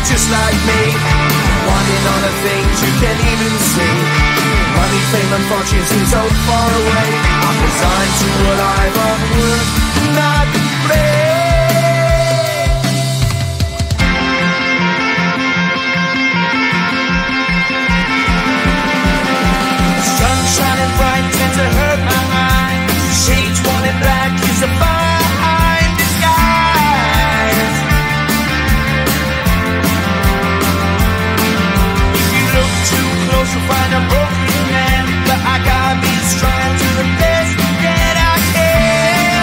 just like me, wanting all the things you can't even see. Money, fame and fortune seem so far away. I'm resigned to a life of work, not play. Sun shining bright tends to hurt my mind. Shades worn in black is a fine disguise. If you look too close you'll find a broken man, but I gotta be strong to the best that I can.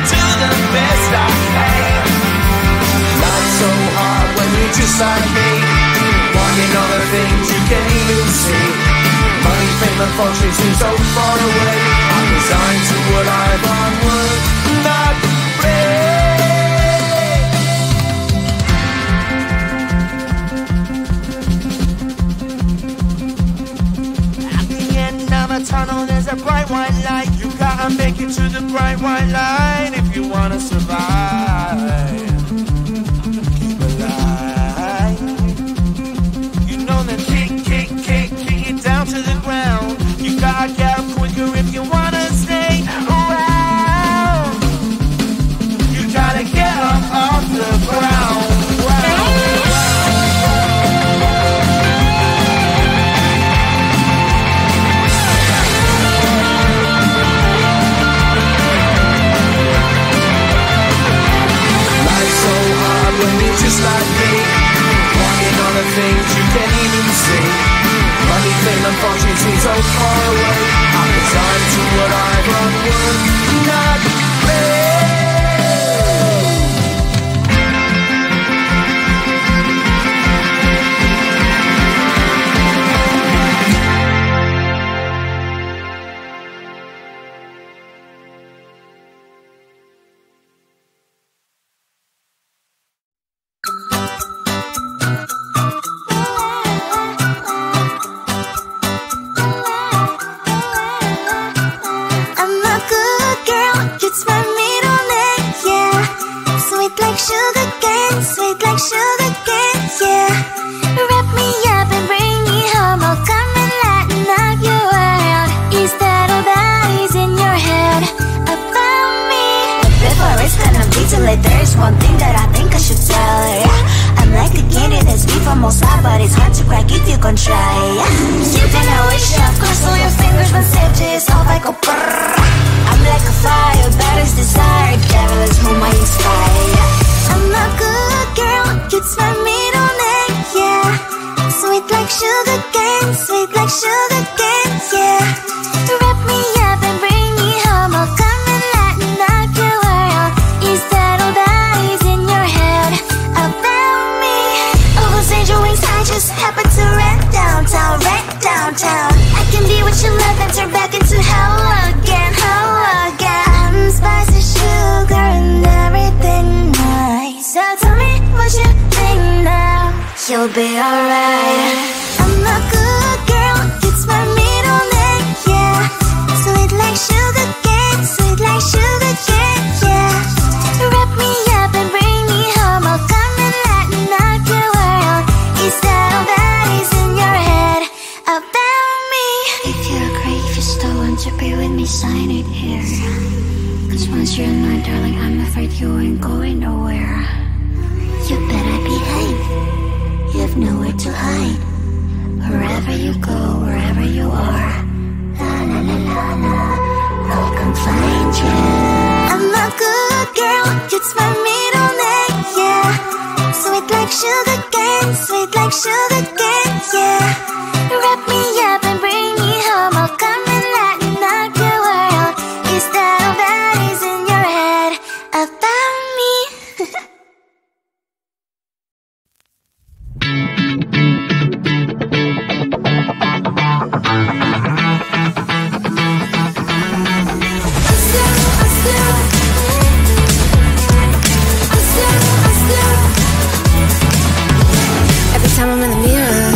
To the best I can. Life's so hard when you're just like me, wanting all the things you can't even see. Money, fame and fortune seem so far away. I'm resigned to a life on work, not play. At the end of a tunnel there's a bright white light. You gotta make it to the bright white light if you wanna survive. Keep alive. You know that kick it down to the ground. You gotta get up quicker if you wanna stay around. You gotta get up off the ground. Life's so hard when you're just like me, wanting all the things you can't even see. Money, fame and fortune seem so far away. I'm resigned to what I've run work, not play. You'll be alright. I'm a good girl, it's my middle name, yeah. Sweet like sugar cane, sweet like sugar cane, yeah. Wrap me up and bring me home, I'll come and lighten up your world. Is that all that is in your head about me? If you're great, if you still want to be with me, sign it here. Cause once you're in my darling, I'm afraid you ain't going nowhere. You better behave, you have nowhere to hide. Wherever you go, wherever you are, la la la la la, I'll come find you. I'm a good girl, it's my middle name, yeah. Sweet like sugar cane, sweet like sugar cane, yeah. Wrap me up and bring me home, I'll come and lighten up your world. Is that all that is in your head about me? Every time I'm in the mirror,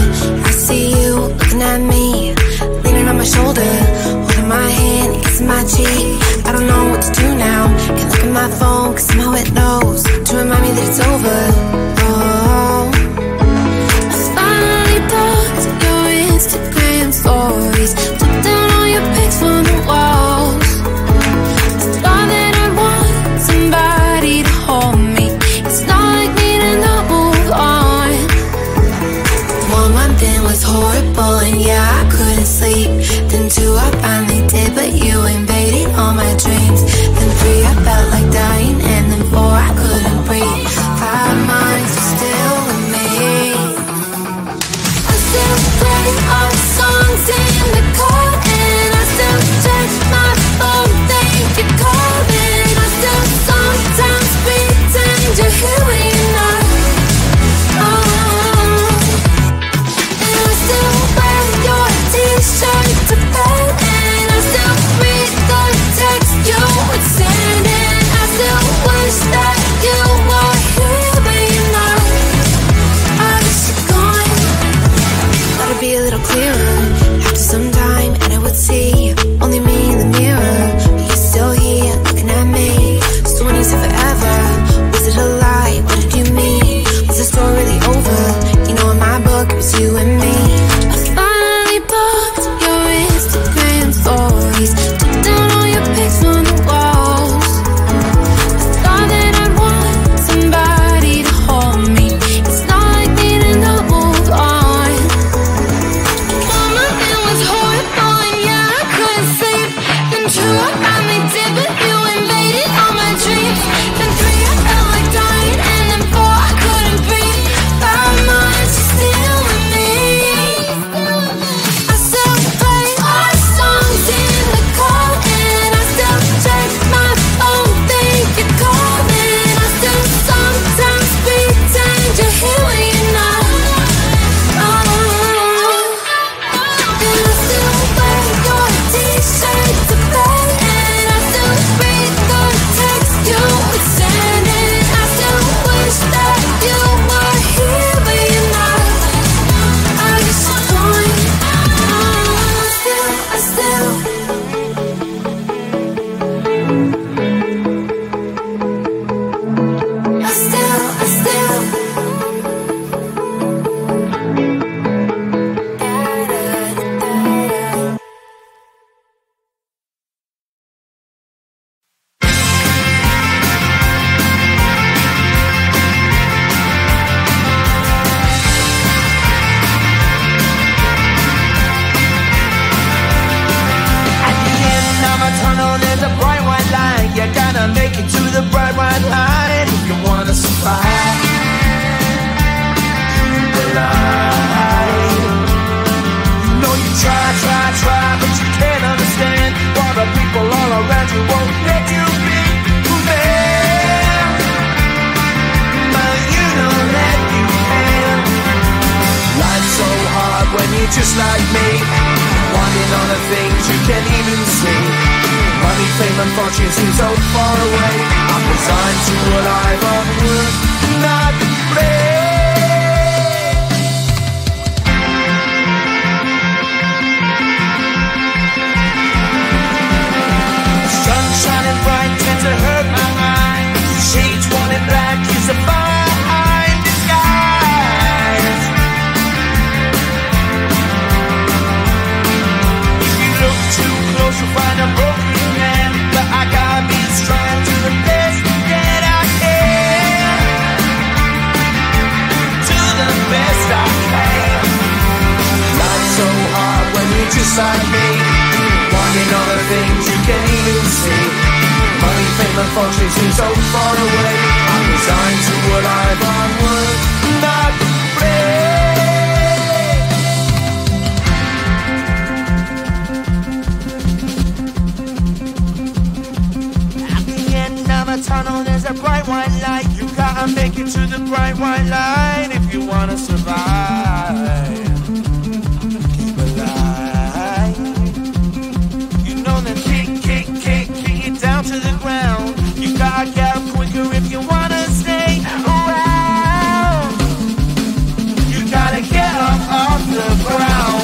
I see you looking at me, leaning on my shoulder, holding my hand, kissing kissing my cheek. I don't know what to do now. Can't look at my phone, cause somehow it knows to remind me that it's over. Oh, I finally blocked your Instagram stories, took down all your pics from the walls. I thought that I'd want somebody to hold me. It's not like me to not move on. 1 month in was horrible and yeah, I couldn't sleep. Then 2 I finally did, but you invaded all my dreams. Then 3 I felt like dying, and then 4 I couldn't breathe. 5 months you're still with me. I still play all the songs in the car, and I still check my phone, think you're calling. I still sometimes pretend you're here when you're not. And I still wear your t-shirt to bed, and I still read the text you would send, and I still wish that you were here but you're not. I wish you're gone. Thought it'd be a little clearer after some time, and I would see only me in the mirror, but you're still here looking at me. So when you said forever, was it a lie? What did you mean? Was the story really over? You know in my book it was you and me. I finally blocked your Instagram stories, took down all your pics from the walls. I thought that I'd want somebody to hold me. It's not like me to not move on. 1 month it was horrible and yeah, I couldn't sleep. Then 2 I finally did, but you invaded all my dreams. Then 3 I felt like dying, and then 4 I couldn't breathe. 5 months you're still with me. I still play all the songs in the car, and I still check my phone, think you're calling. I still sometimes pretend you're here when you're not. And I still wear your t-shirt to bed, and I still read the text you would send, and I still wish that you were here but you're not. I wish you're gone. I still At the end of a tunnel, there's a bright white line. You gotta make it to the bright white line if you wanna survive. The line. You know you try, but you can't understand why the people all around you won't let you be who they are. But you know that you can. Life's so hard when you're just like me, wanting all the things you can't even see. Money, fame and fortune seem so far away. I'm resigned to a life of work, not play. Sun shining bright tends to hurt my mind. Shades worn in black is a fine disguise. If you look too close, you'll find a broken man. But I gotta be strong to the best that I can. To the best I can. Life's so hard when you're just like me, wanting all the things you can't even see. Money, fame and fortune seem so far away. I'm resigned to a life on work, not play. At the end of a tunnel, there's a bright white light. You gotta make it to the bright white light if you wanna survive. Keep alive. You know that kick it down to the ground. You gotta get up quicker if you wanna stay around. You gotta get up off the ground.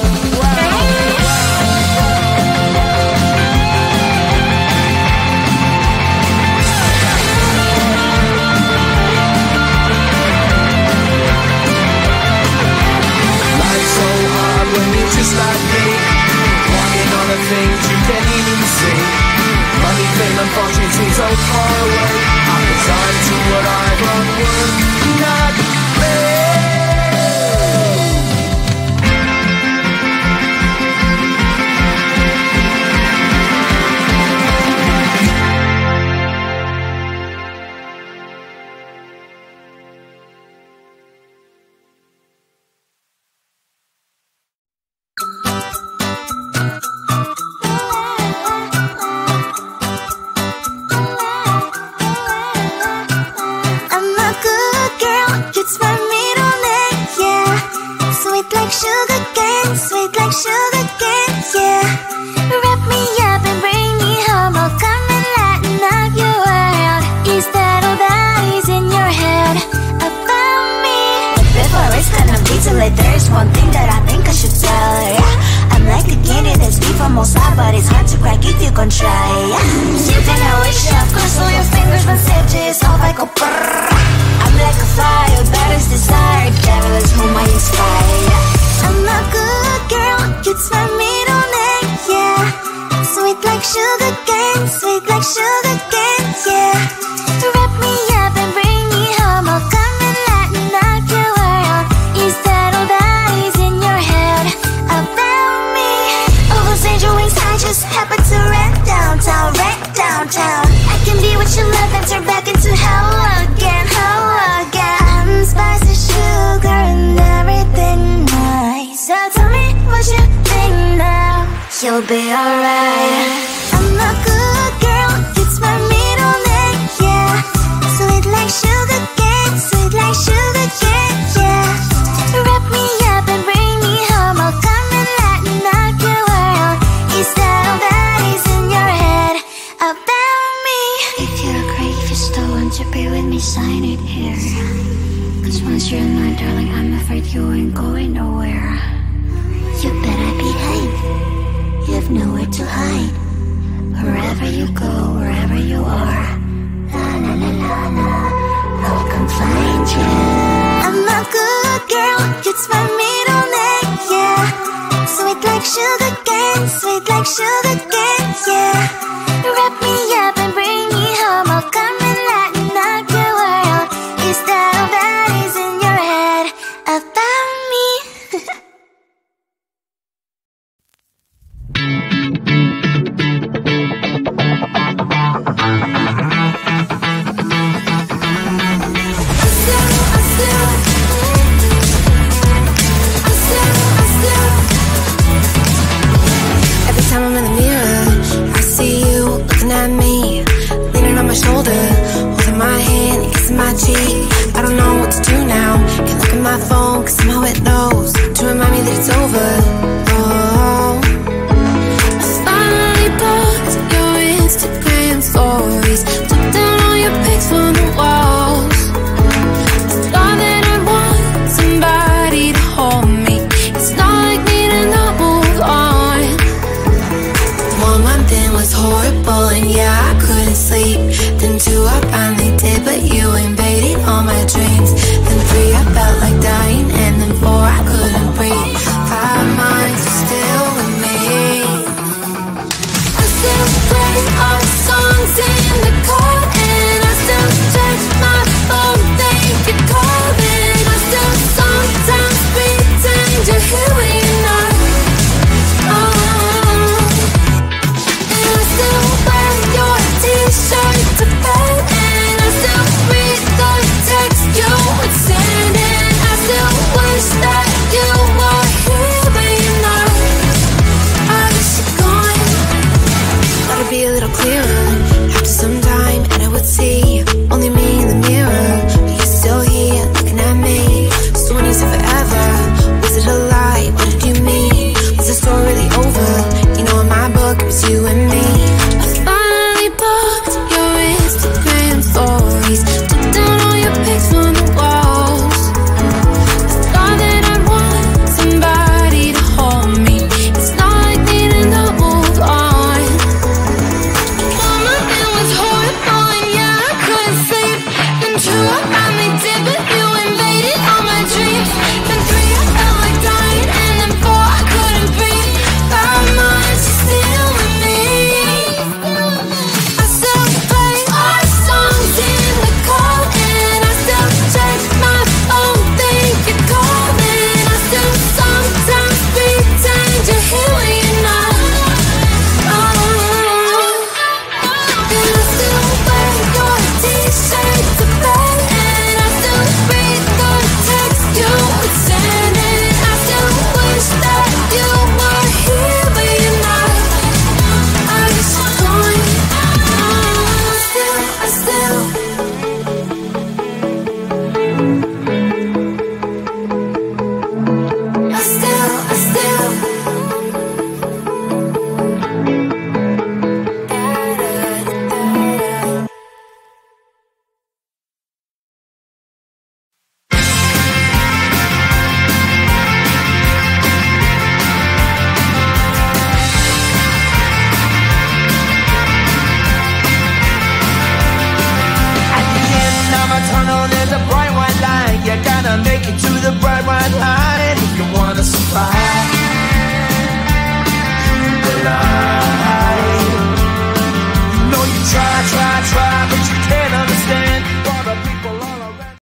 almost hot, but it's hard to crack if you can try. You can always shove, cross all your fingers, but safety is off, I go brrrr. I'm like a fire, battles desire, devil is whom I inspire. I'm a good girl, it's my middle name, yeah. Sweet like sugar cane, sweet like sugar cane, yeah. Wrap me up and bring me home, I'll come and lighten up your world. Is that all that is in your head about me? All those angel wings I just happen to rent downtown, rent downtown. I can be what you love and turn back into hell again, hell again. I'm spicy sugar and everything nice. So tell me what you think now. You'll be alright. I'm a good girl, it's my middle name, yeah. Sweet like sugar cane, sweet like sugar cane, yeah. Wrap me up and bring me home, I'll come and lighten up your world. Is that all that is in your head about me? If you're great, if you still want to be with me, sign it here. Cause once you're mine, darling, I'm afraid you ain't going nowhere. You better behave, you have nowhere to hide. Wherever you go, wherever you are, la la la la la, I'll come find you. I'm a good girl, it's my middle name, yeah. Sweet like sugar cane, sweet like sugar cane, yeah. Wrap me up and bring me home, I'll come and lighten up your world. Is that all that is in your head about me? Every time I'm in the mirror, I see you looking at me, leaning on my shoulder, holding my hand, kissing my cheek. I don't know what to do now. Can't look at my phone, cause somehow it knows to remind me that it's over.